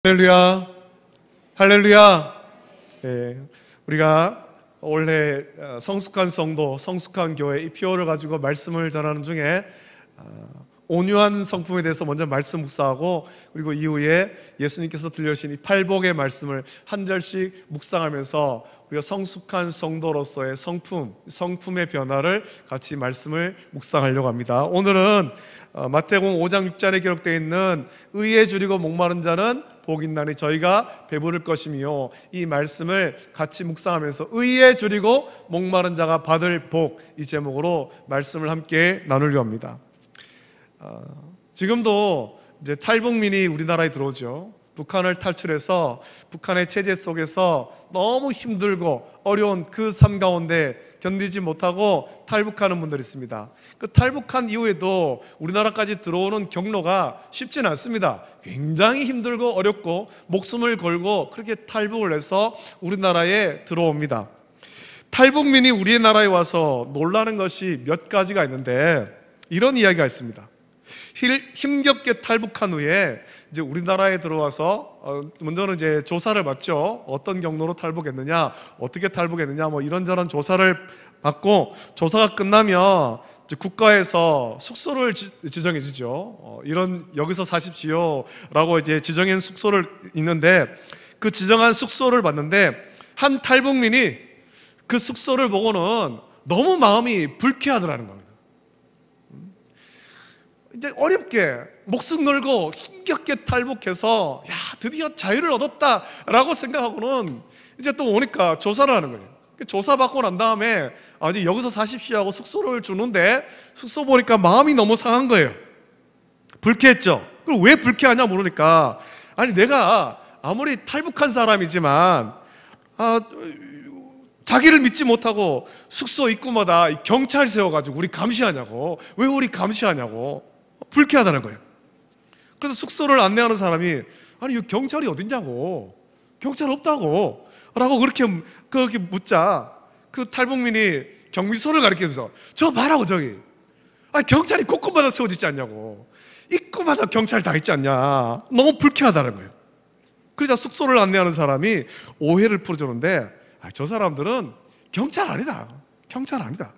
할렐루야, 할렐루야. 우리가 올해 성숙한 성도, 성숙한 교회 이 표어를 가지고 말씀을 전하는 중에 온유한 성품에 대해서 먼저 말씀 묵상하고, 그리고 이후에 예수님께서 들려주신 이 팔복의 말씀을 한 절씩 묵상하면서 우리가 성숙한 성도로서의 성품의 변화를 같이 말씀을 묵상하려고 합니다. 오늘은 마태복음 5장 6절에 기록되어 있는 의에 줄이고 목마른 자는 복이 있나니 저희가 배부를 것이며, 이 말씀을 같이 묵상하면서 의에 줄이고 목마른 자가 받을 복, 이 제목으로 말씀을 함께 나누려고 합니다. 지금도 이제 탈북민이 우리나라에 들어오죠. 북한을 탈출해서 북한의 체제 속에서 너무 힘들고 어려운 그 삶 가운데 견디지 못하고 탈북하는 분들이 있습니다. 그 탈북한 이후에도 우리나라까지 들어오는 경로가 쉽지는 않습니다. 굉장히 힘들고 어렵고 목숨을 걸고 그렇게 탈북을 해서 우리나라에 들어옵니다. 탈북민이 우리나라에 와서 놀라는 것이 몇 가지가 있는데, 이런 이야기가 있습니다. 힘겹게 탈북한 후에 이제 우리나라에 들어와서 먼저는 이제 조사를 받죠. 어떤 경로로 탈북했느냐, 어떻게 탈북했느냐, 뭐 이런저런 조사를 받고, 조사가 끝나면 이제 국가에서 숙소를 지정해 주죠. 여기서 사십시오라고 이제 지정한 숙소를 있는데, 그 지정한 숙소를 봤는데 한 탈북민이 그 숙소를 보고는 너무 마음이 불쾌하더라는 겁니다. 이제 어렵게 목숨 걸고 힘겹게 탈북해서 드디어 자유를 얻었다라고 생각하고는 이제 또 오니까 조사를 하는 거예요. 조사받고 난 다음에 이제 여기서 사십시오 하고 숙소를 주는데, 숙소 보니까 마음이 너무 상한 거예요. 불쾌했죠. 그럼 왜 불쾌하냐 물으니까, 아니 내가 아무리 탈북한 사람이지만 자기를 믿지 못하고 숙소 입구마다 경찰 세워가지고 우리 감시하냐고, 왜 우리 감시하냐고 불쾌하다는 거예요. 그래서 숙소를 안내하는 사람이, 아니 이 경찰이 어딨냐고, 경찰 없다고 라고 그렇게 묻자, 그 탈북민이 경비소를 가리키면서 저 봐라고, 저기 경찰이 곳곳마다 세워지지 않냐고, 입구마다 경찰 다 있지 않냐, 너무 불쾌하다는 거예요. 그러자 숙소를 안내하는 사람이 오해를 풀어주는데, 저 사람들은 경찰 아니다, 경찰 아니다,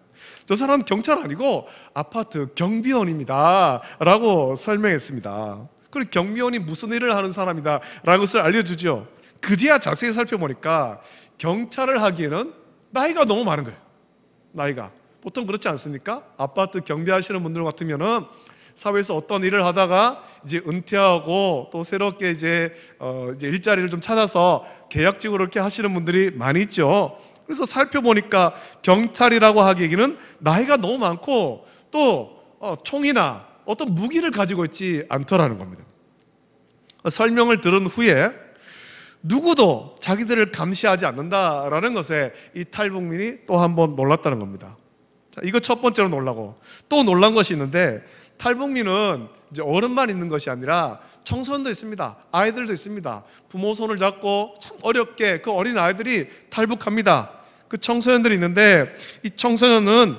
저 사람은 경찰 아니고 아파트 경비원입니다 라고 설명했습니다. 그리고 경비원이 무슨 일을 하는 사람이다 라는 것을 알려주죠. 그제야 자세히 살펴보니까 경찰을 하기에는 나이가 너무 많은 거예요. 나이가 보통 그렇지 않습니까? 아파트 경비하시는 분들 같으면은 사회에서 어떤 일을 하다가 이제 은퇴하고 또 새롭게 이제 일자리를 좀 찾아서 계약직으로 이렇게 하시는 분들이 많이 있죠. 그래서 살펴보니까 경찰이라고 하기에는 나이가 너무 많고 또 총이나 어떤 무기를 가지고 있지 않더라는 겁니다. 설명을 들은 후에 누구도 자기들을 감시하지 않는다라는 것에 이 탈북민이 또 한 번 놀랐다는 겁니다. 자, 이거 첫 번째로 놀라고, 또 놀란 것이 있는데, 탈북민은 이제 어른만 있는 것이 아니라 청소년도 있습니다. 아이들도 있습니다. 부모 손을 잡고 참 어렵게 그 어린 아이들이 탈북합니다. 그 청소년들이 있는데, 이 청소년은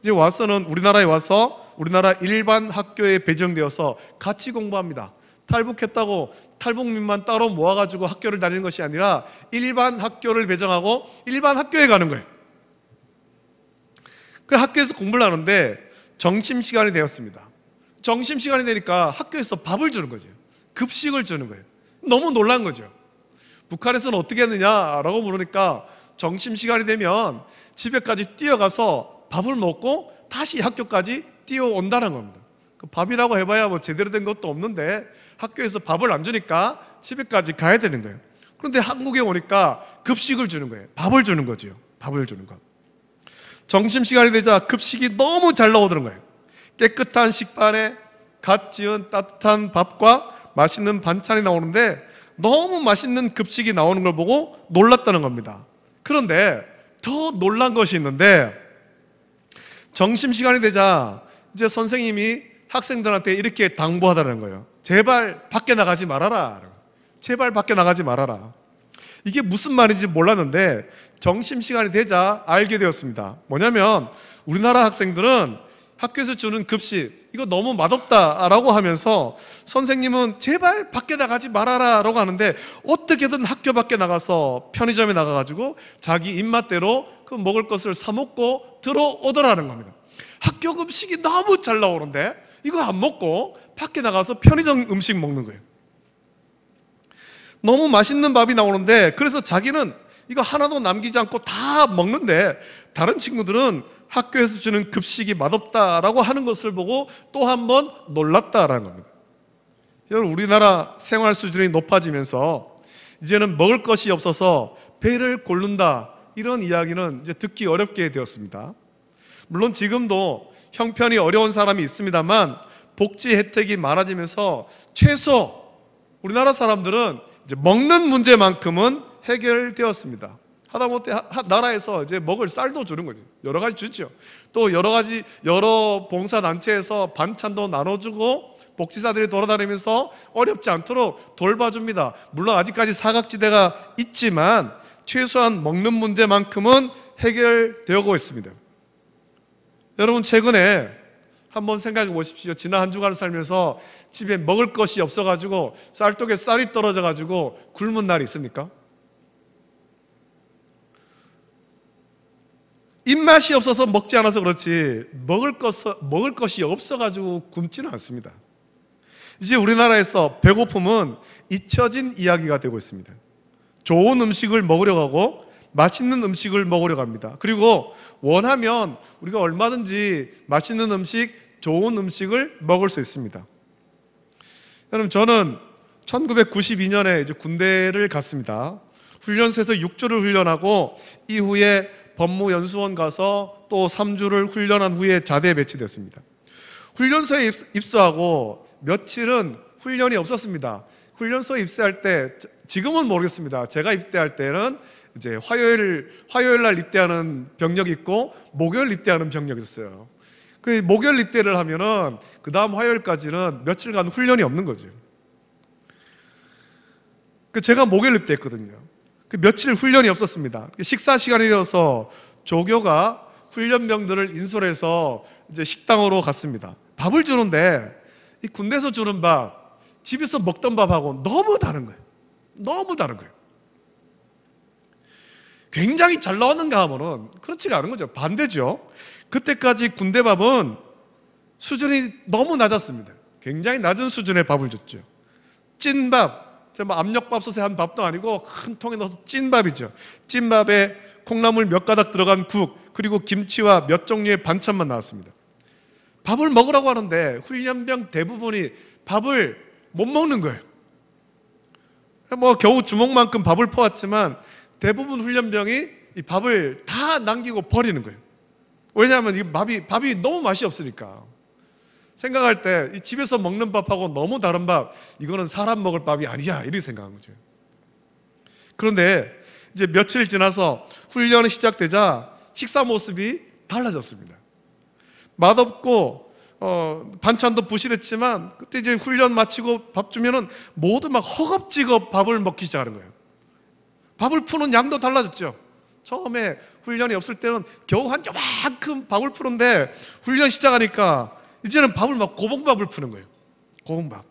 이제 와서는 우리나라에 와서 우리나라 일반 학교에 배정되어서 같이 공부합니다. 탈북했다고 탈북민만 따로 모아가지고 학교를 다니는 것이 아니라 일반 학교를 배정하고 일반 학교에 가는 거예요. 그래서 학교에서 공부를 하는데 점심시간이 되었습니다. 점심시간이 되니까 학교에서 밥을 주는 거죠. 급식을 주는 거예요. 너무 놀란 거죠. 북한에서는 어떻게 했느냐라고 물으니까 점심시간이 되면 집에까지 뛰어가서 밥을 먹고 다시 학교까지 뛰어온다는 겁니다. 그 밥이라고 해봐야 뭐 제대로 된 것도 없는데 학교에서 밥을 안 주니까 집에까지 가야 되는 거예요. 그런데 한국에 오니까 급식을 주는 거예요. 밥을 주는 거죠. 밥을 주는 것. 점심시간이 되자 급식이 너무 잘 나오더는 거예요. 깨끗한 식판에 갓 지은 따뜻한 밥과 맛있는 반찬이 나오는데, 너무 맛있는 급식이 나오는 걸 보고 놀랐다는 겁니다. 그런데 더 놀란 것이 있는데, 점심시간이 되자 이제 선생님이 학생들한테 이렇게 당부하다는 거예요. 제발 밖에 나가지 말아라. 제발 밖에 나가지 말아라. 이게 무슨 말인지 몰랐는데 점심시간이 되자 알게 되었습니다. 뭐냐면 우리나라 학생들은 학교에서 주는 급식, 이거 너무 맛없다라고 하면서 선생님은 제발 밖에 나가지 말아라 라고 하는데 어떻게든 학교 밖에 나가서 편의점에 나가가지고 자기 입맛대로 그 먹을 것을 사 먹고 들어오더라는 겁니다. 학교 음식이 너무 잘 나오는데 이거 안 먹고 밖에 나가서 편의점 음식 먹는 거예요. 너무 맛있는 밥이 나오는데 그래서 자기는 이거 하나도 남기지 않고 다 먹는데 다른 친구들은 학교에서 주는 급식이 맛없다라고 하는 것을 보고 또 한 번 놀랐다라는 겁니다. 여러분, 우리나라 생활 수준이 높아지면서 이제는 먹을 것이 없어서 배를 고른다, 이런 이야기는 이제 듣기 어렵게 되었습니다. 물론 지금도 형편이 어려운 사람이 있습니다만 복지 혜택이 많아지면서 최소 우리나라 사람들은 이제 먹는 문제만큼은 해결되었습니다. 하다못해 나라에서 이제 먹을 쌀도 주는 거죠. 여러 가지 주죠. 또 여러 봉사단체에서 반찬도 나눠주고 복지사들이 돌아다니면서 어렵지 않도록 돌봐줍니다. 물론 아직까지 사각지대가 있지만 최소한 먹는 문제만큼은 해결되고 있습니다. 여러분, 최근에 한번 생각해 보십시오. 지난 한 주간 살면서 집에 먹을 것이 없어가지고 쌀독에 쌀이 떨어져가지고 굶은 날이 있습니까? 입맛이 없어서 먹지 않아서 그렇지 먹을 것이 없어가지고 굶지는 않습니다. 이제 우리나라에서 배고픔은 잊혀진 이야기가 되고 있습니다. 좋은 음식을 먹으려고 하고 맛있는 음식을 먹으려고 합니다. 그리고 원하면 우리가 얼마든지 맛있는 음식, 좋은 음식을 먹을 수 있습니다. 여러분, 저는 1992년에 이제 군대를 갔습니다. 훈련소에서 6주를 훈련하고 이후에 법무연수원 가서 또 3주를 훈련한 후에 자대에 배치됐습니다. 훈련소에 입소하고 며칠은 훈련이 없었습니다. 훈련소에 입대할 때, 지금은 모르겠습니다. 제가 입대할 때는 이제 화요일 날 입대하는 병력이 있고 목요일 입대하는 병력이 있었어요. 그 목요일 입대를 하면은 그 다음 화요일까지는 며칠간 훈련이 없는 거죠. 제가 목요일 입대했거든요. 며칠 훈련이 없었습니다. 식사 시간이 되어서 조교가 훈련병들을 인솔해서 이제 식당으로 갔습니다. 밥을 주는데 이 군대에서 주는 밥, 집에서 먹던 밥하고 너무 다른 거예요. 너무 다른 거예요. 굉장히 잘 나왔는가 하면은 그렇지가 않은 거죠. 반대죠. 그때까지 군대 밥은 수준이 너무 낮았습니다. 굉장히 낮은 수준의 밥을 줬죠. 찐밥, 압력밥솥에 한 밥도 아니고 큰 통에 넣어서 찐밥이죠. 찐밥에 콩나물 몇 가닥 들어간 국, 그리고 김치와 몇 종류의 반찬만 나왔습니다. 밥을 먹으라고 하는데 훈련병 대부분이 밥을 못 먹는 거예요. 겨우 주먹만큼 밥을 퍼왔지만 대부분 훈련병이 이 밥을 다 남기고 버리는 거예요. 왜냐하면 이 밥이 너무 맛이 없으니까. 생각할 때 이 집에서 먹는 밥하고 너무 다른 밥, 이거는 사람 먹을 밥이 아니야, 이렇게 생각한 거죠. 그런데 이제 며칠 지나서 훈련이 시작되자 식사 모습이 달라졌습니다. 맛없고 반찬도 부실했지만 그때 이제 훈련 마치고 밥 주면은 모두 막 허겁지겁 밥을 먹기 시작하는 거예요. 밥을 푸는 양도 달라졌죠. 처음에 훈련이 없을 때는 겨우 한 요만큼 밥을 푸는데 훈련 시작하니까 이제는 밥을 막 고봉밥을 푸는 거예요. 고봉밥.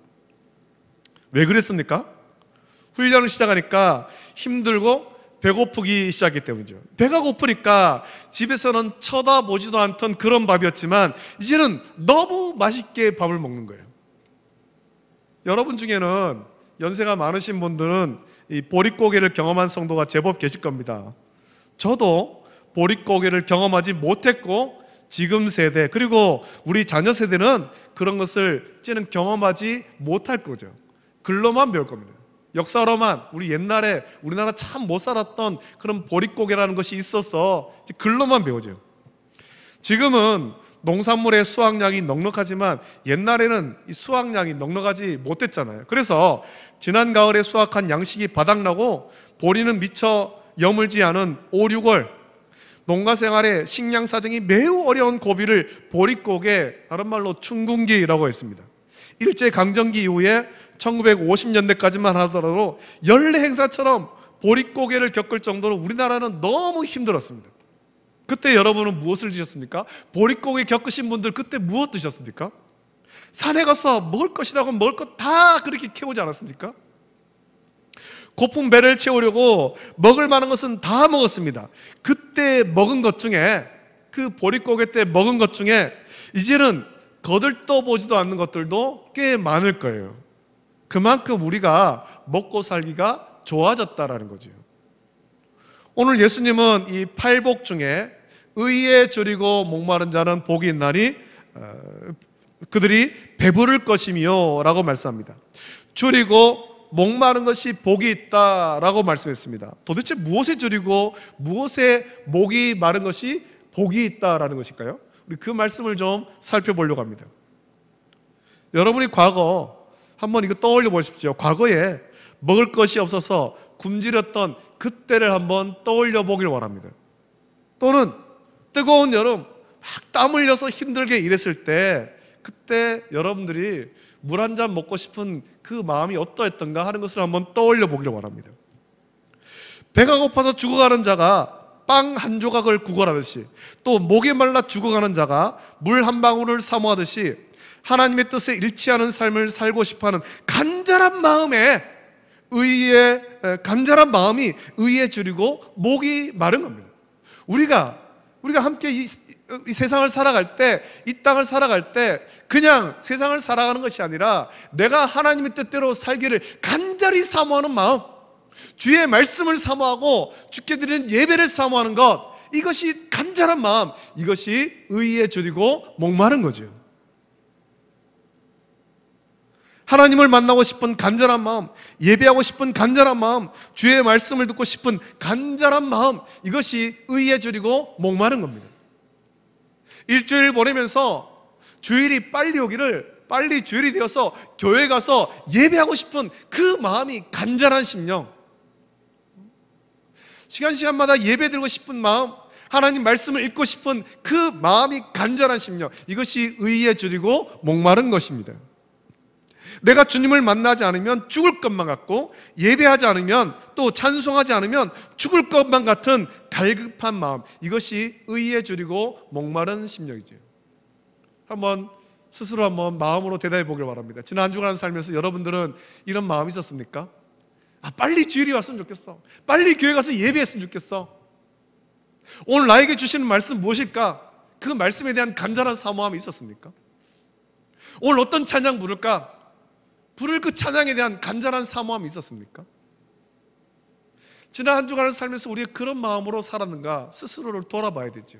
왜 그랬습니까? 훈련을 시작하니까 힘들고 배고프기 시작했기 때문이죠. 배가 고프니까 집에서는 쳐다보지도 않던 그런 밥이었지만 이제는 너무 맛있게 밥을 먹는 거예요. 여러분 중에는 연세가 많으신 분들은 이 보릿고개를 경험한 성도가 제법 계실 겁니다. 저도 보릿고개를 경험하지 못했고 지금 세대, 그리고 우리 자녀 세대는 그런 것을 이제는 경험하지 못할 거죠. 글로만 배울 겁니다. 역사로만, 우리 옛날에 우리나라 참 못 살았던 그런 보릿고개라는 것이 있어서 글로만 배우죠. 지금은 농산물의 수확량이 넉넉하지만 옛날에는 이 수확량이 넉넉하지 못했잖아요. 그래서 지난 가을에 수확한 양식이 바닥나고 보리는 미처 여물지 않은 5, 6월 농가 생활에 식량 사정이 매우 어려운 고비를 보릿고개, 다른 말로 춘궁기라고 했습니다. 일제강점기 이후에 1950년대까지만 하더라도 연례 행사처럼 보릿고개를 겪을 정도로 우리나라는 너무 힘들었습니다. 그때 여러분은 무엇을 드셨습니까? 보릿고개 겪으신 분들 그때 무엇 드셨습니까? 산에 가서 먹을 것이라고 먹을 것 다 그렇게 캐오지 않았습니까? 고픈 배를 채우려고 먹을 만한 것은 다 먹었습니다. 그때 먹은 것 중에, 그 보릿고개 때 먹은 것 중에 이제는 거들떠보지도 않는 것들도 꽤 많을 거예요. 그만큼 우리가 먹고 살기가 좋아졌다라는 거죠. 오늘 예수님은 이 팔복 중에 의에 줄이고 목마른 자는 복이 있나니 그들이 배부를 것이며 라고 말씀합니다. 줄이고 목마른 것이 복이 있다라고 말씀했습니다. 도대체 무엇에 줄이고 무엇에 목이 마른 것이 복이 있다라는 것일까요? 우리 그 말씀을 좀 살펴보려고 합니다. 여러분이 과거 한번 이거 떠올려 보십시오. 과거에 먹을 것이 없어서 굶주렸던 그때를 한번 떠올려 보길 원합니다. 또는 뜨거운 여름 막 땀 흘려서 힘들게 일했을 때, 그때 여러분들이 물 한 잔 먹고 싶은 그 마음이 어떠했던가 하는 것을 한번 떠올려 보기를 원합니다. 배가 고파서 죽어가는 자가 빵 한 조각을 구걸하듯이, 또 목이 말라 죽어가는 자가 물 한 방울을 사모하듯이 하나님의 뜻에 일치하는 삶을 살고 싶어하는 간절한 마음이 의에 줄이고 목이 마른 겁니다. 우리가 함께 이 세상을 살아갈 때, 이 땅을 살아갈 때 그냥 세상을 살아가는 것이 아니라 내가 하나님의 뜻대로 살기를 간절히 사모하는 마음, 주의 말씀을 사모하고 주께 드리는 예배를 사모하는 것, 이것이 간절한 마음, 이것이 의에 줄이고 목마른 거죠. 하나님을 만나고 싶은 간절한 마음, 예배하고 싶은 간절한 마음, 주의 말씀을 듣고 싶은 간절한 마음, 이것이 의에 줄이고 목마른 겁니다. 일주일 보내면서 주일이 빨리 오기를, 빨리 주일이 되어서 교회 가서 예배하고 싶은 그 마음이 간절한 심령, 시간마다 예배 드리고 싶은 마음, 하나님 말씀을 읽고 싶은 그 마음이 간절한 심령, 이것이 의에 줄이고 목마른 것입니다. 내가 주님을 만나지 않으면 죽을 것만 같고, 예배하지 않으면, 또 찬송하지 않으면 죽을 것만 같은 갈급한 마음, 이것이 의에 줄이고 목마른 심령이죠. 스스로 한번 마음으로 대답해 보길 바랍니다. 지난 한 주간 살면서 여러분들은 이런 마음이 있었습니까? 빨리 주일이 왔으면 좋겠어, 빨리 교회 가서 예배했으면 좋겠어. 오늘 나에게 주시는 말씀 무엇일까? 그 말씀에 대한 간절한 사모함이 있었습니까? 오늘 어떤 찬양 부를까? 부를 그 찬양에 대한 간절한 사모함이 있었습니까? 지난 한 주간을 살면서 우리가 그런 마음으로 살았는가 스스로를 돌아봐야 되죠.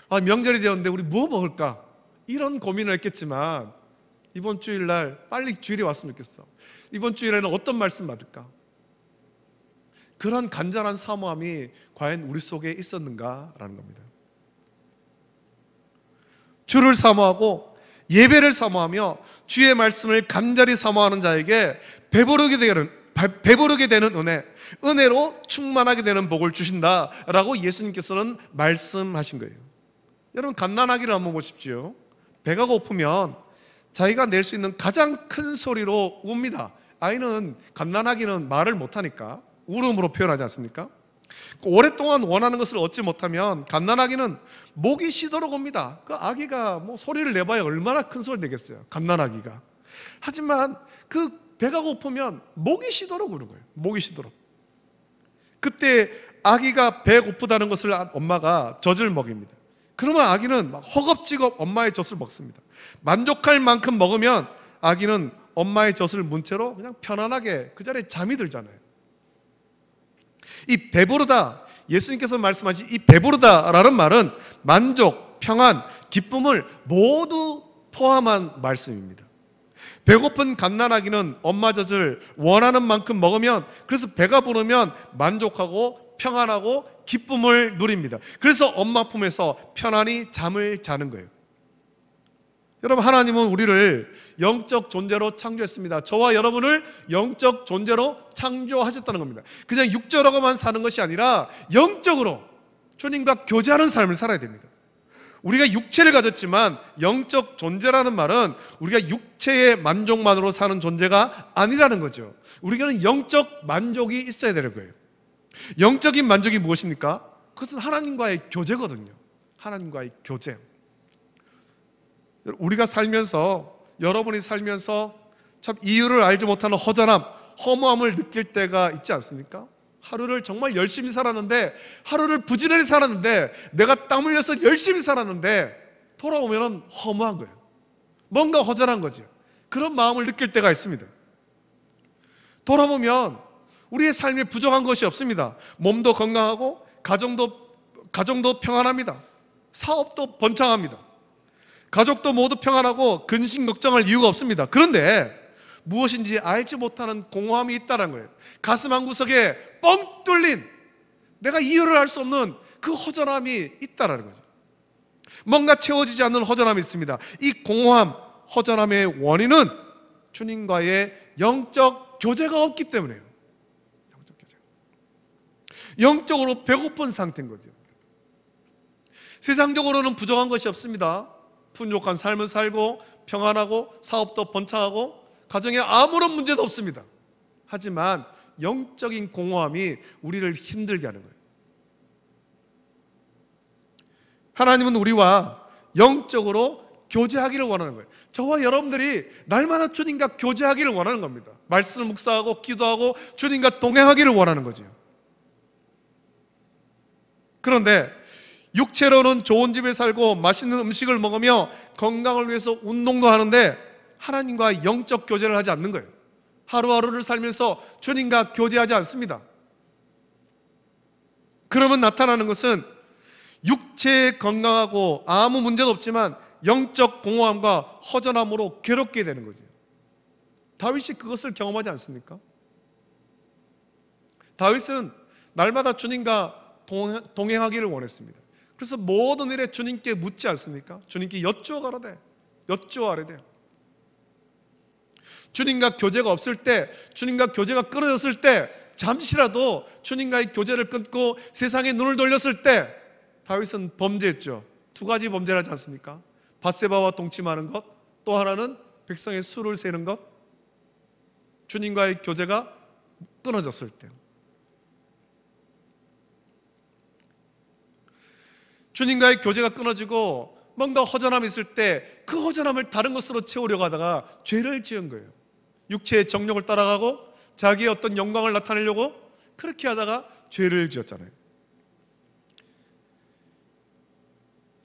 명절이 되었는데 우리 뭐 먹을까? 이런 고민을 했겠지만 이번 주일날 빨리 주일이 왔으면 좋겠어. 이번 주일에는 어떤 말씀 받을까? 그런 간절한 사모함이 과연 우리 속에 있었는가라는 겁니다. 주를 사모하고 예배를 사모하며 주의 말씀을 간절히 사모하는 자에게 배부르게 되는 은혜로 충만하게 되는 복을 주신다라고 예수님께서는 말씀하신 거예요. 여러분, 갓난아기를 한번 보십시오. 배가 고프면 자기가 낼 수 있는 가장 큰 소리로 웁니다. 갓난아기는 말을 못하니까 울음으로 표현하지 않습니까? 오랫동안 원하는 것을 얻지 못하면 갓난아기는 목이 쉬도록 옵니다. 그 아기가 소리를 내봐야 얼마나 큰 소리 내겠어요, 갓난아기가. 하지만 그 배가 고프면 목이 쉬도록 우는 거예요. 목이 쉬도록. 그때 아기가 배 고프다는 것을 엄마가 젖을 먹입니다. 그러면 아기는 허겁지겁 엄마의 젖을 먹습니다. 만족할 만큼 먹으면 아기는 엄마의 젖을 문 채로 그냥 편안하게 그 자리에 잠이 들잖아요. 이 배부르다, 예수님께서 말씀하신 이 배부르다라는 말은 만족, 평안, 기쁨을 모두 포함한 말씀입니다. 배고픈 갓난아기는 엄마 젖을 원하는 만큼 먹으면, 그래서 배가 부르면 만족하고 평안하고 기쁨을 누립니다. 그래서 엄마 품에서 편안히 잠을 자는 거예요. 여러분, 하나님은 우리를 영적 존재로 창조했습니다. 저와 여러분을 영적 존재로 창조하셨다는 겁니다. 그냥 육적으로만 사는 것이 아니라 영적으로 주님과 교제하는 삶을 살아야 됩니다. 우리가 육체를 가졌지만 영적 존재라는 말은 우리가 육체의 만족만으로 사는 존재가 아니라는 거죠. 우리에게는 영적 만족이 있어야 되는 거예요. 영적인 만족이 무엇입니까? 그것은 하나님과의 교제거든요. 하나님과의 교제. 우리가 살면서, 여러분이 살면서 참 이유를 알지 못하는 허전함, 허무함을 느낄 때가 있지 않습니까? 하루를 정말 열심히 살았는데, 하루를 부지런히 살았는데, 내가 땀 흘려서 열심히 살았는데 돌아오면 허무한 거예요. 뭔가 허전한 거죠. 그런 마음을 느낄 때가 있습니다. 돌아보면 우리의 삶에 부족한 것이 없습니다. 몸도 건강하고 가정도 평안합니다. 사업도 번창합니다. 가족도 모두 평안하고 근심 걱정할 이유가 없습니다. 그런데 무엇인지 알지 못하는 공허함이 있다는 거예요. 가슴 한구석에 뻥 뚫린, 내가 이유를 알 수 없는 그 허전함이 있다는 거죠. 뭔가 채워지지 않는 허전함이 있습니다. 이 공허함, 허전함의 원인은 주님과의 영적 교제가 없기 때문이에요. 영적으로 배고픈 상태인 거죠. 세상적으로는 부족한 것이 없습니다. 풍족한 삶을 살고 평안하고 사업도 번창하고 가정에 아무런 문제도 없습니다. 하지만 영적인 공허함이 우리를 힘들게 하는 거예요. 하나님은 우리와 영적으로 교제하기를 원하는 거예요. 저와 여러분들이 날마다 주님과 교제하기를 원하는 겁니다. 말씀을 묵상하고 기도하고 주님과 동행하기를 원하는 거죠. 그런데 육체로는 좋은 집에 살고 맛있는 음식을 먹으며 건강을 위해서 운동도 하는데 하나님과 영적 교제를 하지 않는 거예요. 하루하루를 살면서 주님과 교제하지 않습니다. 그러면 나타나는 것은 육체 건강하고 아무 문제도 없지만 영적 공허함과 허전함으로 괴롭게 되는 거죠. 다윗이 그것을 경험하지 않습니까? 다윗은 날마다 주님과 동행하기를 원했습니다. 그래서 모든 일에 주님께 묻지 않습니까? 주님께 여쭈어가라되, 여쭈어하래대. 주님과 교제가 없을 때, 주님과 교제가 끊어졌을 때, 잠시라도 주님과의 교제를 끊고 세상에 눈을 돌렸을 때 다윗은 범죄했죠. 두 가지 범죄를 하지 않습니까? 밧세바와 동침하는 것, 또 하나는 백성의 수를 세는 것. 주님과의 교제가 끊어졌을 때, 주님과의 교제가 끊어지고 뭔가 허전함이 있을 때 그 허전함을 다른 것으로 채우려고 하다가 죄를 지은 거예요. 육체의 정욕을 따라가고 자기의 어떤 영광을 나타내려고 그렇게 하다가 죄를 지었잖아요.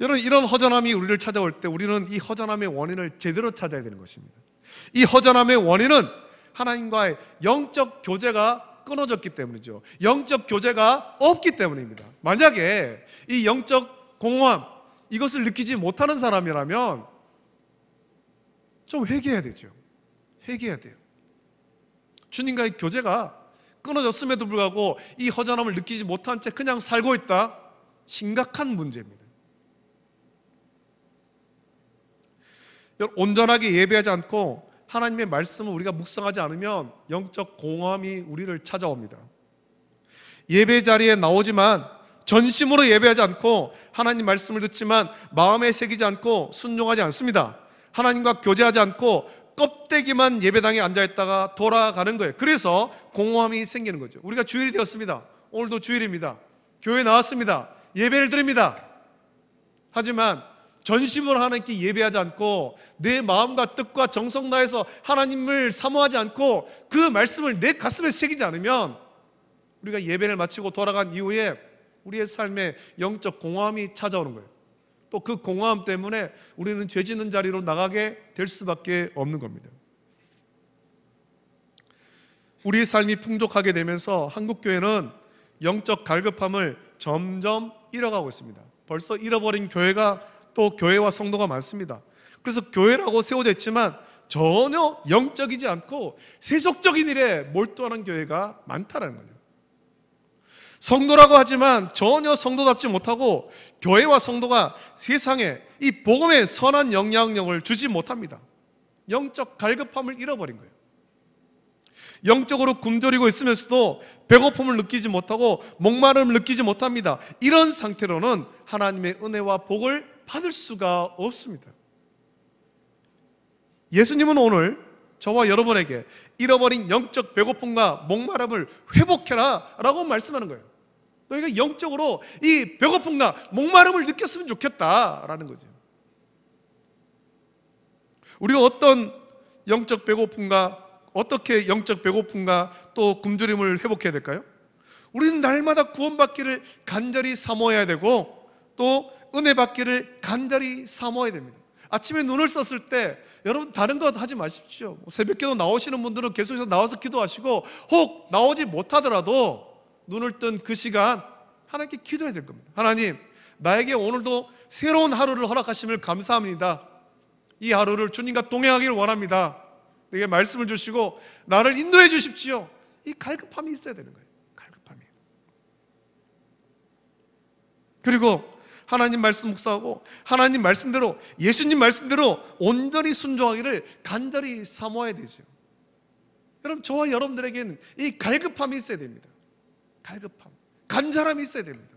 여러분, 이런 허전함이 우리를 찾아올 때 우리는 이 허전함의 원인을 제대로 찾아야 되는 것입니다. 이 허전함의 원인은 하나님과의 영적 교제가 끊어졌기 때문이죠. 영적 교제가 없기 때문입니다. 만약에 이 영적 공허함, 이것을 느끼지 못하는 사람이라면 좀 회개해야 되죠. 회개해야 돼요. 주님과의 교제가 끊어졌음에도 불구하고 이 허전함을 느끼지 못한 채 그냥 살고 있다. 심각한 문제입니다. 온전하게 예배하지 않고 하나님의 말씀을 우리가 묵상하지 않으면 영적 공허함이 우리를 찾아옵니다. 예배 자리에 나오지만 전심으로 예배하지 않고 하나님 말씀을 듣지만 마음에 새기지 않고 순종하지 않습니다. 하나님과 교제하지 않고 껍데기만 예배당에 앉아있다가 돌아가는 거예요. 그래서 공허함이 생기는 거죠. 우리가 주일이 되었습니다. 오늘도 주일입니다. 교회 나왔습니다. 예배를 드립니다. 하지만 전심으로 하나님께 예배하지 않고 내 마음과 뜻과 정성 다해서 하나님을 사모하지 않고 그 말씀을 내 가슴에 새기지 않으면 우리가 예배를 마치고 돌아간 이후에 우리의 삶에 영적 공허함이 찾아오는 거예요. 또 그 공허함 때문에 우리는 죄 짓는 자리로 나가게 될 수밖에 없는 겁니다. 우리의 삶이 풍족하게 되면서 한국교회는 영적 갈급함을 점점 잃어가고 있습니다. 벌써 잃어버린 교회가 또 교회와 성도가 많습니다. 그래서 교회라고 세워져 있지만 전혀 영적이지 않고 세속적인 일에 몰두하는 교회가 많다는 거죠. 성도라고 하지만 전혀 성도답지 못하고 교회와 성도가 세상에 이 복음의 선한 영향력을 주지 못합니다. 영적 갈급함을 잃어버린 거예요. 영적으로 굶주리고 있으면서도 배고픔을 느끼지 못하고 목마름을 느끼지 못합니다. 이런 상태로는 하나님의 은혜와 복을 받을 수가 없습니다. 예수님은 오늘 저와 여러분에게 잃어버린 영적 배고픔과 목마름을 회복해라 라고 말씀하는 거예요. 너희가 영적으로 이 배고픔과 목마름을 느꼈으면 좋겠다라는 거죠. 우리가 어떤 영적 배고픔과 어떻게 영적 배고픔과 또 굶주림을 회복해야 될까요? 우리는 날마다 구원받기를 간절히 사모해야 되고 또 은혜 받기를 간절히 사모해야 됩니다. 아침에 눈을 떴을 때 여러분 다른 것 하지 마십시오. 새벽기도 나오시는 분들은 계속해서 나와서 기도하시고 혹 나오지 못하더라도 눈을 뜬 그 시간 하나님께 기도해야 될 겁니다. 하나님, 나에게 오늘도 새로운 하루를 허락하심을 감사합니다. 이 하루를 주님과 동행하기를 원합니다. 내게 말씀을 주시고 나를 인도해 주십시오. 이 갈급함이 있어야 되는 거예요. 갈급함이. 그리고 하나님 말씀 묵상하고 하나님 말씀대로, 예수님 말씀대로 온전히 순종하기를 간절히 사모해야 되죠. 여러분, 저와 여러분들에게는 이 갈급함이 있어야 됩니다. 갈급함, 간절함이 있어야 됩니다.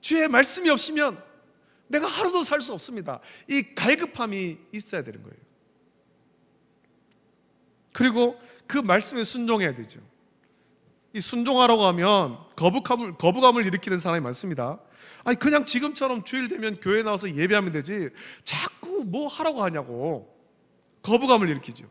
주의 말씀이 없으면 내가 하루도 살 수 없습니다. 이 갈급함이 있어야 되는 거예요. 그리고 그 말씀에 순종해야 되죠. 이 순종하라고 하면 거부감을 일으키는 사람이 많습니다. 아니, 그냥 지금처럼 주일 되면 교회 나와서 예배하면 되지 자꾸 뭐 하라고 하냐고 거부감을 일으키죠.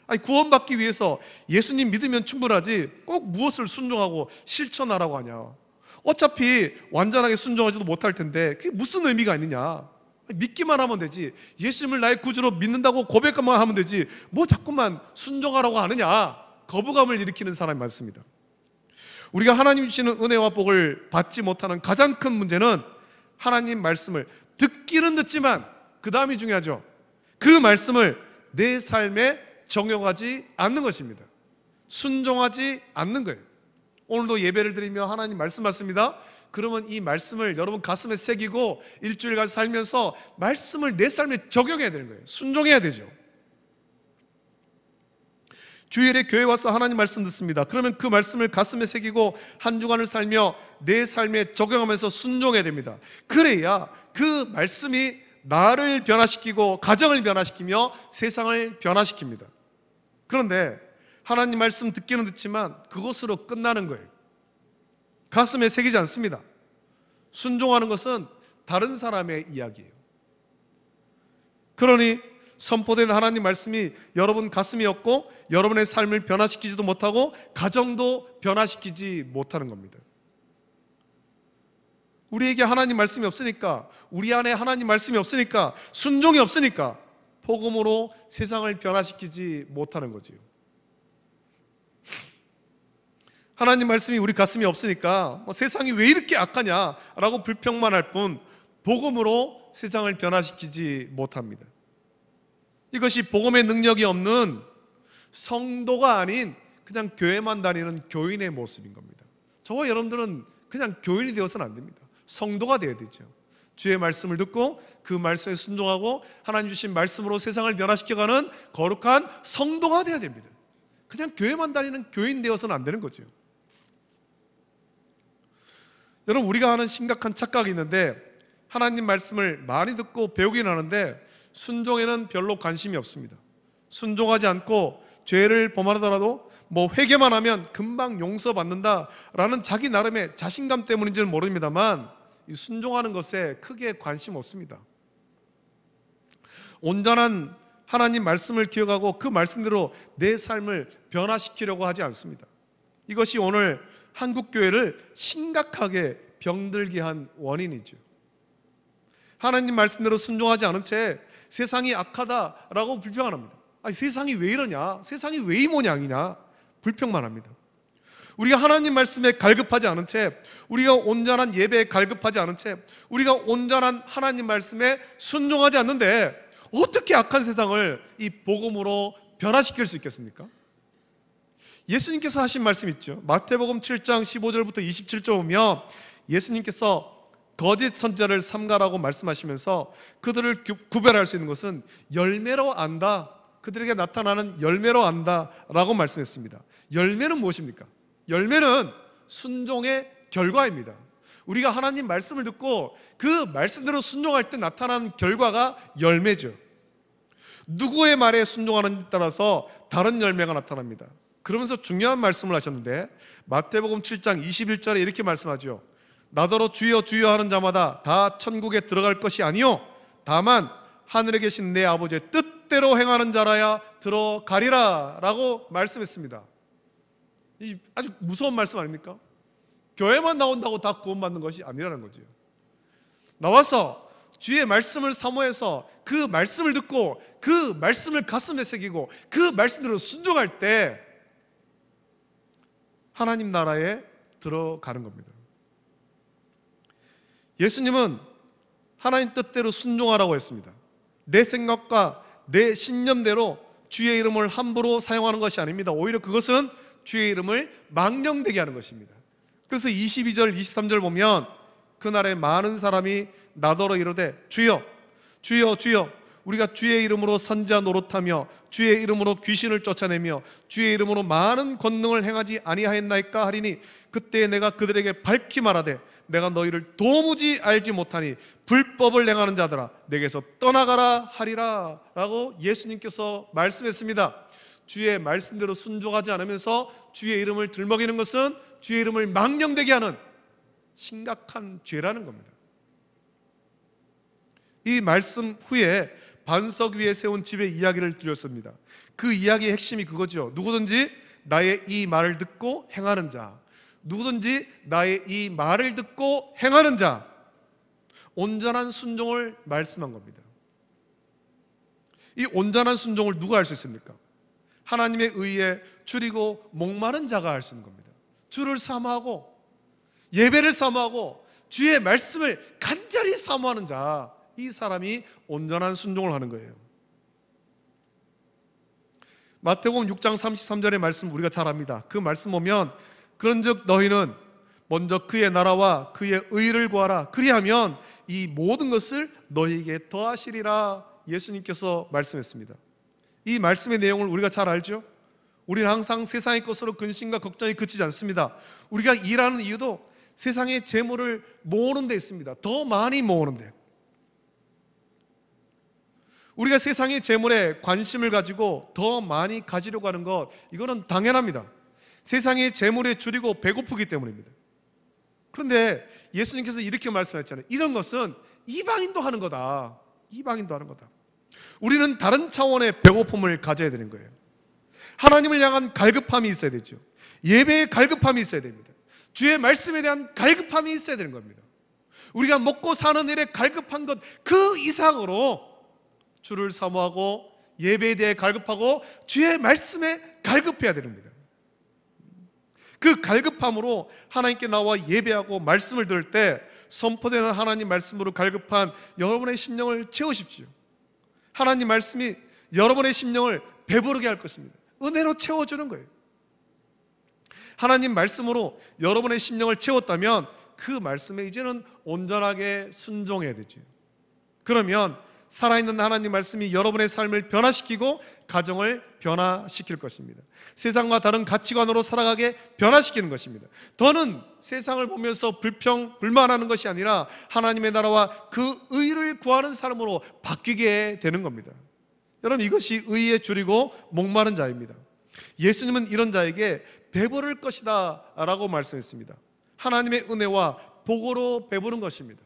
아니, 구원받기 위해서 예수님 믿으면 충분하지 꼭 무엇을 순종하고 실천하라고 하냐. 어차피 완전하게 순종하지도 못할 텐데 그게 무슨 의미가 있느냐. 믿기만 하면 되지, 예수님을 나의 구주로 믿는다고 고백만 하면 되지 뭐 자꾸만 순종하라고 하느냐. 거부감을 일으키는 사람이 많습니다. 우리가 하나님 주시는 은혜와 복을 받지 못하는 가장 큰 문제는 하나님 말씀을 듣기는 듣지만 그 다음이 중요하죠. 그 말씀을 내 삶에 적용하지 않는 것입니다. 순종하지 않는 거예요. 오늘도 예배를 드리며 하나님 말씀 받습니다. 그러면 이 말씀을 여러분 가슴에 새기고 일주일간 살면서 말씀을 내 삶에 적용해야 되는 거예요. 순종해야 되죠. 주일에 교회 와서 하나님 말씀 듣습니다. 그러면 그 말씀을 가슴에 새기고 한 주간을 살며 내 삶에 적용하면서 순종해야 됩니다. 그래야 그 말씀이 나를 변화시키고 가정을 변화시키며 세상을 변화시킵니다. 그런데 하나님 말씀 듣기는 듣지만 그것으로 끝나는 거예요. 가슴에 새기지 않습니다. 순종하는 것은 다른 사람의 이야기예요. 그러니 선포된 하나님 말씀이 여러분 가슴이 없고 여러분의 삶을 변화시키지도 못하고 가정도 변화시키지 못하는 겁니다. 우리에게 하나님 말씀이 없으니까, 우리 안에 하나님 말씀이 없으니까, 순종이 없으니까 복음으로 세상을 변화시키지 못하는 거지요. 하나님 말씀이 우리 가슴이 없으니까 세상이 왜 이렇게 악하냐라고 불평만 할 뿐 복음으로 세상을 변화시키지 못합니다. 이것이 복음의 능력이 없는 성도가 아닌 그냥 교회만 다니는 교인의 모습인 겁니다. 저와 여러분들은 그냥 교인이 되어서는 안 됩니다. 성도가 되어야 되죠. 주의 말씀을 듣고 그 말씀에 순종하고 하나님 주신 말씀으로 세상을 변화시켜가는 거룩한 성도가 되어야 됩니다. 그냥 교회만 다니는 교인 되어서는 안 되는 거죠. 여러분, 우리가 하는 심각한 착각이 있는데 하나님 말씀을 많이 듣고 배우긴 하는데 순종에는 별로 관심이 없습니다. 순종하지 않고 죄를 범하더라도 뭐 회개만 하면 금방 용서받는다라는 자기 나름의 자신감 때문인지는 모릅니다만 이 순종하는 것에 크게 관심 없습니다. 온전한 하나님 말씀을 기억하고 그 말씀대로 내 삶을 변화시키려고 하지 않습니다. 이것이 오늘 한국교회를 심각하게 병들게 한 원인이죠. 하나님 말씀대로 순종하지 않은 채 세상이 악하다라고 불평을 합니다. 아니, 세상이 왜 이러냐, 세상이 왜 이 모양이냐 불평만 합니다. 우리가 하나님 말씀에 갈급하지 않은 채, 우리가 온전한 예배에 갈급하지 않은 채, 우리가 온전한 하나님 말씀에 순종하지 않는데 어떻게 악한 세상을 이 복음으로 변화시킬 수 있겠습니까? 예수님께서 하신 말씀 있죠. 마태복음 7장 15절부터 27절 보면 예수님께서 거짓 선지자를 삼가라고 말씀하시면서 그들을 구별할 수 있는 것은 열매로 안다, 그들에게 나타나는 열매로 안다 라고 말씀했습니다. 열매는 무엇입니까? 열매는 순종의 결과입니다. 우리가 하나님 말씀을 듣고 그 말씀대로 순종할 때 나타나는 결과가 열매죠. 누구의 말에 순종하는지에 따라서 다른 열매가 나타납니다. 그러면서 중요한 말씀을 하셨는데 마태복음 7장 21절에 이렇게 말씀하죠. 나더러 주여 주여 하는 자마다 다 천국에 들어갈 것이 아니요 다만 하늘에 계신 내 아버지의 뜻대로 행하는 자라야 들어가리라 라고 말씀했습니다. 이 아주 무서운 말씀 아닙니까? 교회만 나온다고 다 구원받는 것이 아니라는 거죠. 나와서 주의 말씀을 사모해서 그 말씀을 듣고 그 말씀을 가슴에 새기고 그 말씀대로 순종할 때 하나님 나라에 들어가는 겁니다. 예수님은 하나님 뜻대로 순종하라고 했습니다. 내 생각과 내 신념대로 주의 이름을 함부로 사용하는 것이 아닙니다. 오히려 그것은 주의 이름을 망령되게 하는 것입니다. 그래서 22절, 23절 보면 그날에 많은 사람이 나더러 이르되 주여, 주여, 주여, 우리가 주의 이름으로 선지자 노릇하며 주의 이름으로 귀신을 쫓아내며 주의 이름으로 많은 권능을 행하지 아니하였나이까 하리니 그때 내가 그들에게 밝히 말하되 내가 너희를 도무지 알지 못하니 불법을 행하는 자들아 내게서 떠나가라 하리라 라고 예수님께서 말씀했습니다. 주의 말씀대로 순종하지 않으면서 주의 이름을 들먹이는 것은 주의 이름을 망령되게 하는 심각한 죄라는 겁니다. 이 말씀 후에 반석 위에 세운 집의 이야기를 드렸습니다. 그 이야기의 핵심이 그거죠. 누구든지 나의 이 말을 듣고 행하는 자, 누구든지 나의 이 말을 듣고 행하는 자, 온전한 순종을 말씀한 겁니다. 이 온전한 순종을 누가 할 수 있습니까? 하나님의 의에 줄이고 목마른 자가 할 수 있는 겁니다. 주를 사모하고 예배를 사모하고 주의 말씀을 간절히 사모하는 자, 이 사람이 온전한 순종을 하는 거예요. 마태복음 6장 33절의 말씀 우리가 잘 압니다. 그 말씀 보면 그런즉 너희는 먼저 그의 나라와 그의 의를 구하라. 그리하면 이 모든 것을 너희에게 더하시리라 예수님께서 말씀했습니다. 이 말씀의 내용을 우리가 잘 알죠? 우리는 항상 세상의 것으로 근심과 걱정이 그치지 않습니다. 우리가 일하는 이유도 세상의 재물을 모으는 데 있습니다. 더 많이 모으는 데. 우리가 세상의 재물에 관심을 가지고 더 많이 가지려고 하는 것, 이거는 당연합니다. 세상의 재물에 줄이고 배고프기 때문입니다. 그런데 예수님께서 이렇게 말씀하셨잖아요. 이런 것은 이방인도 하는 거다. 이방인도 하는 거다. 우리는 다른 차원의 배고픔을 가져야 되는 거예요. 하나님을 향한 갈급함이 있어야 되죠. 예배의 갈급함이 있어야 됩니다. 주의 말씀에 대한 갈급함이 있어야 되는 겁니다. 우리가 먹고 사는 일에 갈급한 것 그 이상으로 주를 사모하고 예배에 대해 갈급하고 주의 말씀에 갈급해야 됩니다. 그 갈급함으로 하나님께 나와 예배하고 말씀을 들을 때 선포되는 하나님 말씀으로 갈급한 여러분의 심령을 채우십시오. 하나님 말씀이 여러분의 심령을 배부르게 할 것입니다. 은혜로 채워주는 거예요. 하나님 말씀으로 여러분의 심령을 채웠다면 그 말씀에 이제는 온전하게 순종해야 되죠. 그러면 살아있는 하나님 말씀이 여러분의 삶을 변화시키고 가정을 변화시킬 것입니다. 세상과 다른 가치관으로 살아가게 변화시키는 것입니다. 더는 세상을 보면서 불만하는 것이 아니라 하나님의 나라와 그 의를 구하는 사람으로 바뀌게 되는 겁니다. 여러분, 이것이 의에 줄이고 목마른 자입니다. 예수님은 이런 자에게 배부를 것이다 라고 말씀했습니다. 하나님의 은혜와 복으로 배부른 것입니다.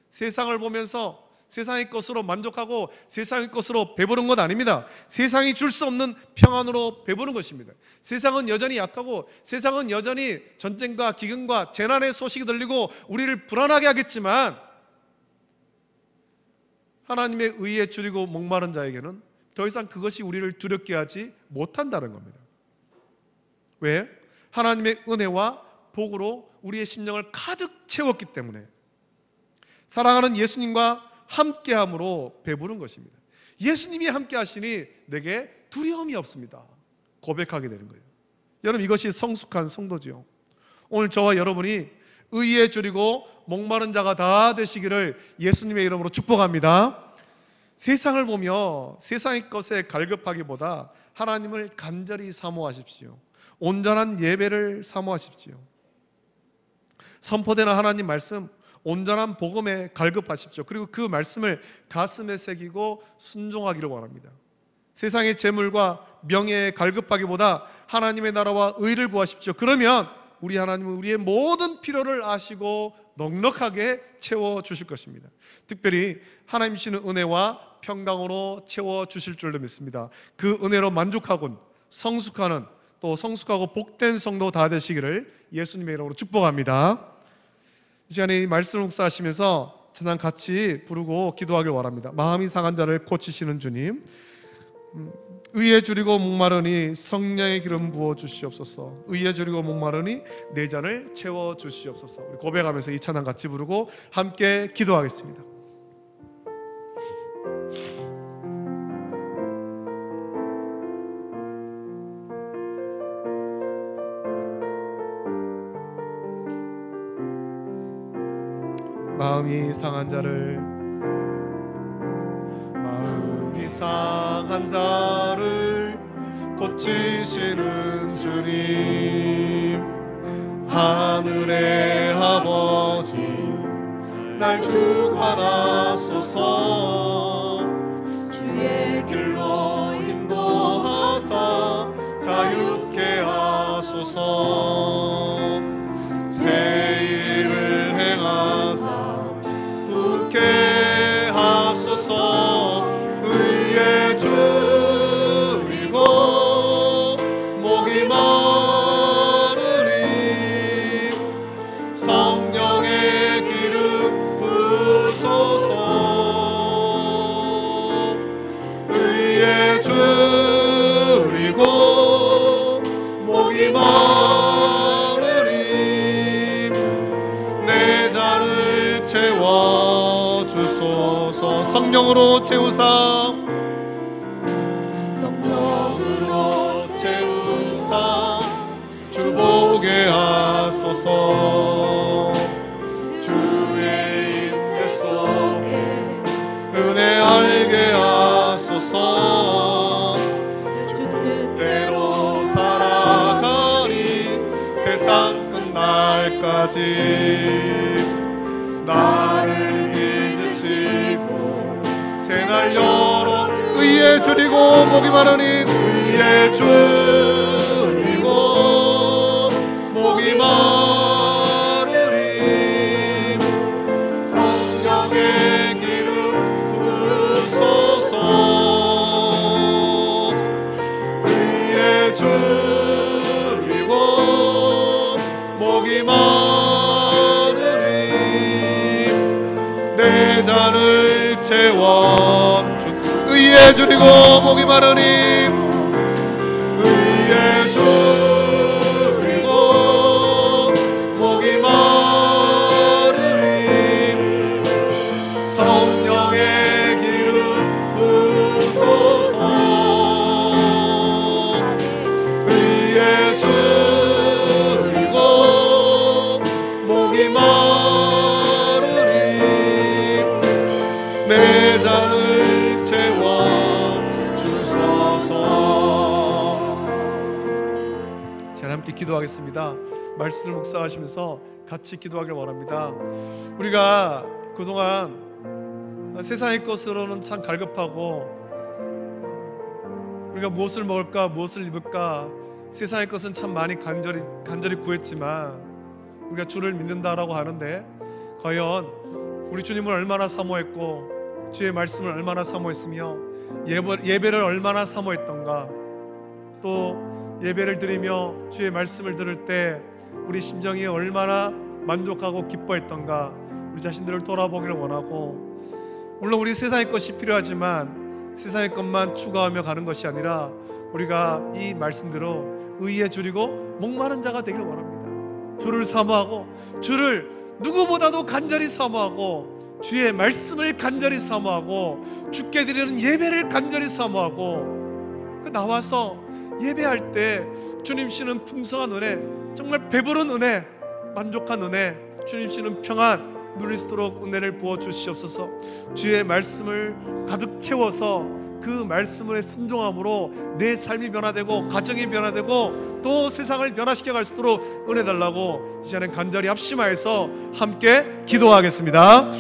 세상을 보면서 세상의 것으로 만족하고 세상의 것으로 배부른 것 아닙니다. 세상이 줄 수 없는 평안으로 배부른 것입니다. 세상은 여전히 약하고 세상은 여전히 전쟁과 기근과 재난의 소식이 들리고 우리를 불안하게 하겠지만 하나님의 의에 줄이고 목마른 자에게는 더 이상 그것이 우리를 두렵게 하지 못한다는 겁니다. 왜? 하나님의 은혜와 복으로 우리의 심령을 가득 채웠기 때문에 사랑하는 예수님과 함께함으로 배부른 것입니다. 예수님이 함께 하시니 내게 두려움이 없습니다. 고백하게 되는 거예요. 여러분, 이것이 성숙한 성도지요. 오늘 저와 여러분이 의에 줄이고 목마른 자가 다 되시기를 예수님의 이름으로 축복합니다. 세상을 보며 세상의 것에 갈급하기보다 하나님을 간절히 사모하십시오. 온전한 예배를 사모하십시오. 선포되는 하나님 말씀, 온전한 복음에 갈급하십시오. 그리고 그 말씀을 가슴에 새기고 순종하기를 원합니다. 세상의 재물과 명예에 갈급하기보다 하나님의 나라와 의를 구하십시오. 그러면 우리 하나님은 우리의 모든 필요를 아시고 넉넉하게 채워주실 것입니다. 특별히 하나님 주시는 은혜와 평강으로 채워주실 줄로 믿습니다. 그 은혜로 만족하곤 성숙하는, 또 성숙하고 복된 성도 다 되시기를 예수님의 이름으로 축복합니다. 이 시간에 이 말씀을 묵상하시면서 찬양 같이 부르고 기도하길 원합니다. 마음이 상한 자를 고치시는 주님, 의에 줄이고 목마르니 성령의 기름 부어 주시옵소서. 의에 줄이고 목마르니 내 잔을 채워 주시옵소서. 우리 고백하면서 이 찬양 같이 부르고 함께 기도하겠습니다. 마음이 상한 자를, 마음이 상한 자를 고치시는 주님, 하늘의 아버지 날 주관하소서. 주의 길로 인도하사 자유케 하소서. 새 일을 행하사 붙게 하소서. 의에 줄이고 목이 마르니 성령의 기름 부소서. 의에 줄이고 목이 마르니 내 잔을 채워주소서. 성령으로 채우사, 성령으로 채우사 주보게 하소서. 주의 인태 속에 은혜 알게 하소서. 주 뜻대로 살아가리 세상 끝날까지. 나를 빚으시고 새날 열어 의에 줄이고 목이 마르니 의에 줄이고 목이 마르니 성령의 기름 부소서. 의에 줄이고 목이 마르니 내 잔을 채워. 의에 줄이고 목이 마르니 의에 줄이고 목이 마르니 성령의 기름 부소서. 의에 줄이고 목이 마르니 내 잔을 채워주소서. 자, 함께 기도하겠습니다. 말씀을 묵상하시면서 같이 기도하길 원합니다. 우리가 그동안 세상의 것으로는 참 갈급하고, 우리가 무엇을 먹을까 무엇을 입을까 세상의 것은 참 많이 간절히 구했지만, 우리가 주를 믿는다라고 하는데 과연 우리 주님을 얼마나 사모했고 주의 말씀을 얼마나 사모했으며 예배를 얼마나 사모했던가, 또 예배를 드리며 주의 말씀을 들을 때 우리 심정이 얼마나 만족하고 기뻐했던가 우리 자신들을 돌아보기를 원하고, 물론 우리 세상의 것이 필요하지만 세상의 것만 추구하며 가는 것이 아니라 우리가 이 말씀대로 의에 줄이고 목마른 자가 되기를 원합니다. 주를 사모하고 주를 누구보다도 간절히 사모하고 주의 말씀을 간절히 사모하고 주께 드리는 예배를 간절히 사모하고, 나와서 예배할 때 주님 씨는 풍성한 은혜, 정말 배부른 은혜, 만족한 은혜, 주님 씨는 평안 누릴 수 있도록 은혜를 부어 주시옵소서. 주의 말씀을 가득 채워서 그 말씀의 순종함으로 내 삶이 변화되고 가정이 변화되고 또 세상을 변화시켜 갈 수 있도록 은혜 달라고 이 시간에 간절히 합심하여서 함께 기도하겠습니다.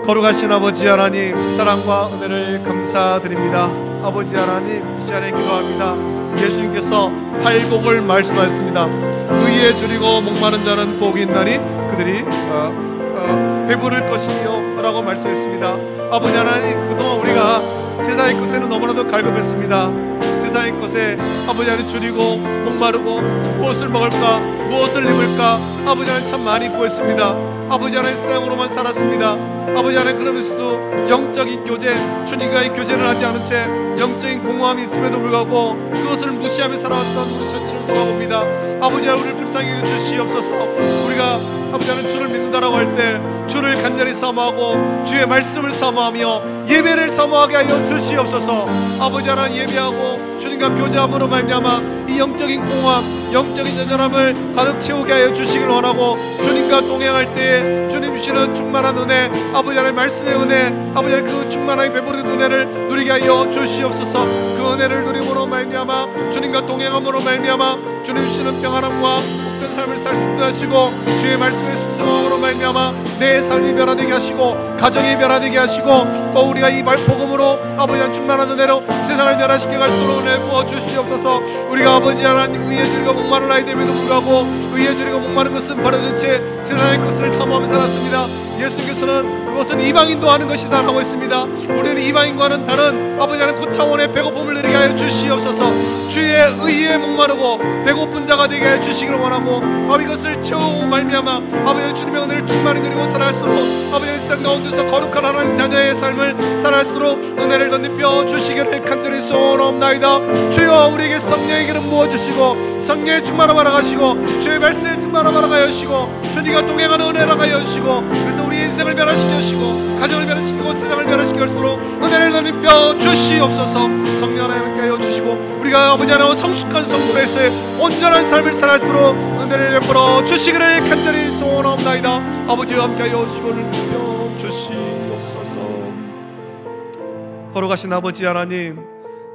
거룩하신 아버지 하나님, 사랑과 은혜를 감사드립니다. 아버지 하나님, 이 시간에 기도합니다. 예수님께서 팔복을 말씀하셨습니다. 의에 줄이고 목마른 자는 복이 있나니 그들이 배부를 것이요 라고 말씀했습니다. 아버지 하나님, 그동안 우리가 세상의 것에는 너무나도 갈급했습니다. 세상의 것에 아버지 하나님 줄이고 목마르고 무엇을 먹을까 무엇을 입을까 아버지 하나님 참 많이 구했습니다. 아버지 하나님 세상으로만 살았습니다. 아버지 하나님, 그러면서도 영적인 교제, 주님과의 교제를 하지 않은 채 영적인 공허함이 있음에도 불구하고 그것을 무시하며 살아왔던 우리 자녀를 돌아봅니다. 아버지 하나님, 우리를 불쌍히 여주시옵소서. 우리가 아버지 하나님 주를 믿는다라고 할 때 주를 간절히 사모하고 주의 말씀을 사모하며 예배를 사모하게 하여 주시옵소서. 아버지 하나님, 예배하고 주님과 교제함으로 말미암아 이 영적인 공허함, 영적인 여전함을 가득 채우게 하여 주시길 원하고, 주님과 동행할 때에 주님 주시는 충만한 은혜, 아버지 하나님 말씀의 은혜, 아버지 하나님 그 충만하게 배부른 은혜를 누리게 하여 주시옵소서. 그 은혜를 누림으로 말미암아 주님과 동행함으로 말미암아 주님 주시는 평안함과 복된 삶을 살 수 있게 하시고, 주의 말씀에 순종함으로 말미암아 내 삶이 변화되게 하시고 가정이 변화되게 하시고, 또 우리가 이 말복음으로 아버지 하나님 충만한 은혜로 세상을 변화시켜 갈 수 있도록 은혜 부어 주시옵소서. 우리가 아버지 하나님 의에 줄이고 목마른 나이 됨에도 불구하고 의에 줄이고 목마른 것은 버려둔 채 세상의 것을 사모하며 살았습니다. 예수님께서는 그것은 이방인도 하는 것이다 라고 했습니다. 우리는 이방인과는 다른 아버지 하나님 그 차원의 배고픔을 누리게 하여 주시옵소서. 주의 의에 목마르고 배고픈 자가 되게 하여 주시기를 원하고, 이것을 채우고 말미암아 아버지 하나님 주님의 은혜를 충만히 누리고 살아갈 수 있도록 아버지 하나님 세상 가운데서 거룩한 하나님 자녀의 삶을 살아갈 수 있도록 은혜를 덧입혀 주시기를 간절히 소원하옵나이다. 주여, 우리에게 성령의 기름 부어주시고 성령의 충만함 알아가시고 주의 말씀에 충만함 알아가시고 주님과 동행하는 은혜를 알아가시고, 그래서 우리 인생을 변화시켜 주시고 가정을 변화시키고 세상을 변화시켜 주도록 은혜를 덧입혀 주시옵소서. 성령 하나님께 하여 주시고 우리가 아버지 하나님 성숙한 성도로서의 온전한 삶을 살아갈수록 은혜를 베풀어 주시기를 간절히 소원하옵나이다. 아버지와 함께하여 주시고를 펴 주시옵소서. 걸어가신 아버지 하나님,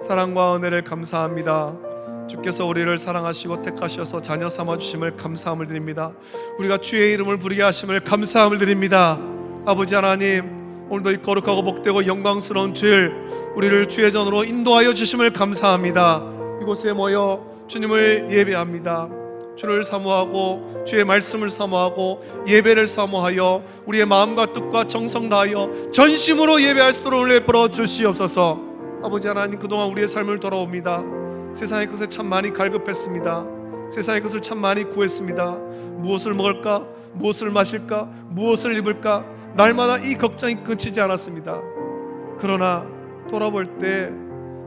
사랑과 은혜를 감사합니다. 주께서 우리를 사랑하시고 택하셔서 자녀 삼아주심을 감사함을 드립니다. 우리가 주의 이름을 부르게 하심을 감사함을 드립니다. 아버지 하나님, 오늘도 이 거룩하고 복되고 영광스러운 주일 우리를 주의 전으로 인도하여 주심을 감사합니다. 이곳에 모여 주님을 예배합니다. 주를 사모하고 주의 말씀을 사모하고 예배를 사모하여 우리의 마음과 뜻과 정성 다하여 전심으로 예배할 수 있도록 은혜 베풀어 주시옵소서. 아버지 하나님, 그동안 우리의 삶을 돌아옵니다. 세상의 것에 참 많이 갈급했습니다. 세상의 것을 참 많이 구했습니다. 무엇을 먹을까? 무엇을 마실까? 무엇을 입을까? 날마다 이 걱정이 끊이지 않았습니다. 그러나 돌아볼 때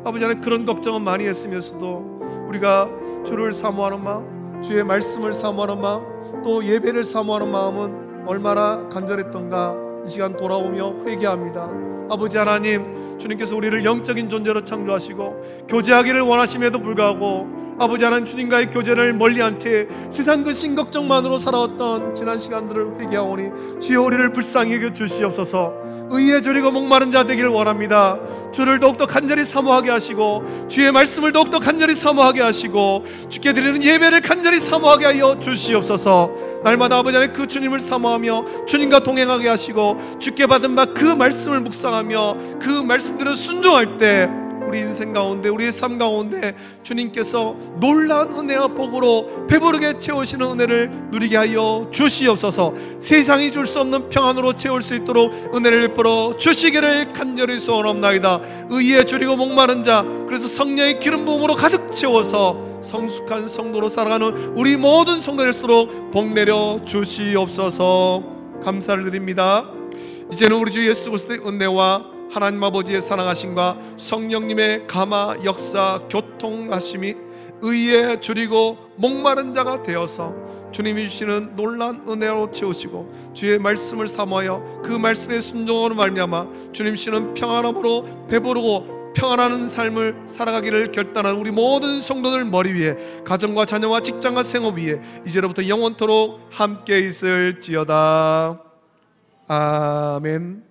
아버지 하나님, 그런 걱정은 많이 했으면서도 우리가 주를 사모하는 마음, 주의 말씀을 사모하는 마음, 또 예배를 사모하는 마음은 얼마나 간절했던가 이 시간 돌아오며 회개합니다. 아버지 하나님, 주님께서 우리를 영적인 존재로 창조하시고 교제하기를 원하심에도 불구하고 아버지 하나님, 주님과의 교제를 멀리한 채 세상 그 신걱정만으로 살아왔던 지난 시간들을 회개하오니 주여, 우리를 불쌍히 여겨 주시옵소서. 의에 줄이고 목마른 자 되기를 원합니다. 주를 더욱더 간절히 사모하게 하시고 주의 말씀을 더욱더 간절히 사모하게 하시고 주께 드리는 예배를 간절히 사모하게 하여 주시옵소서. 날마다 아버지 하나님, 그 주님을 사모하며 주님과 동행하게 하시고 주께 받은 바 그 말씀을 묵상하며 그 말씀대로 순종할 때 우리 인생 가운데, 우리의 삶 가운데 주님께서 놀라운 은혜와 복으로 배부르게 채우시는 은혜를 누리게 하여 주시옵소서. 세상이 줄 수 없는 평안으로 채울 수 있도록 은혜를 베풀어 주시기를 간절히 소원합나이다. 의에 줄이고 목마른 자, 그래서 성령의 기름 부음으로 가득 채워서 성숙한 성도로 살아가는 우리 모든 성도일수록 복 내려 주시옵소서. 감사를 드립니다. 이제는 우리 주 예수 그리스도의 은혜와 하나님 아버지의 사랑하심과 성령님의 감화 역사 교통하심이 의에 줄이고 목마른 자가 되어서 주님이 주시는 놀라운 은혜로 채우시고 주의 말씀을 사모하여 그 말씀에 순종하는 말미암아 주님 주시는 평안함으로 배부르고 평안한 삶을 살아가기를 결단한 우리 모든 성도들 머리 위에, 가정과 자녀와 직장과 생업 위에 이제로부터 영원토록 함께 있을지어다. 아멘.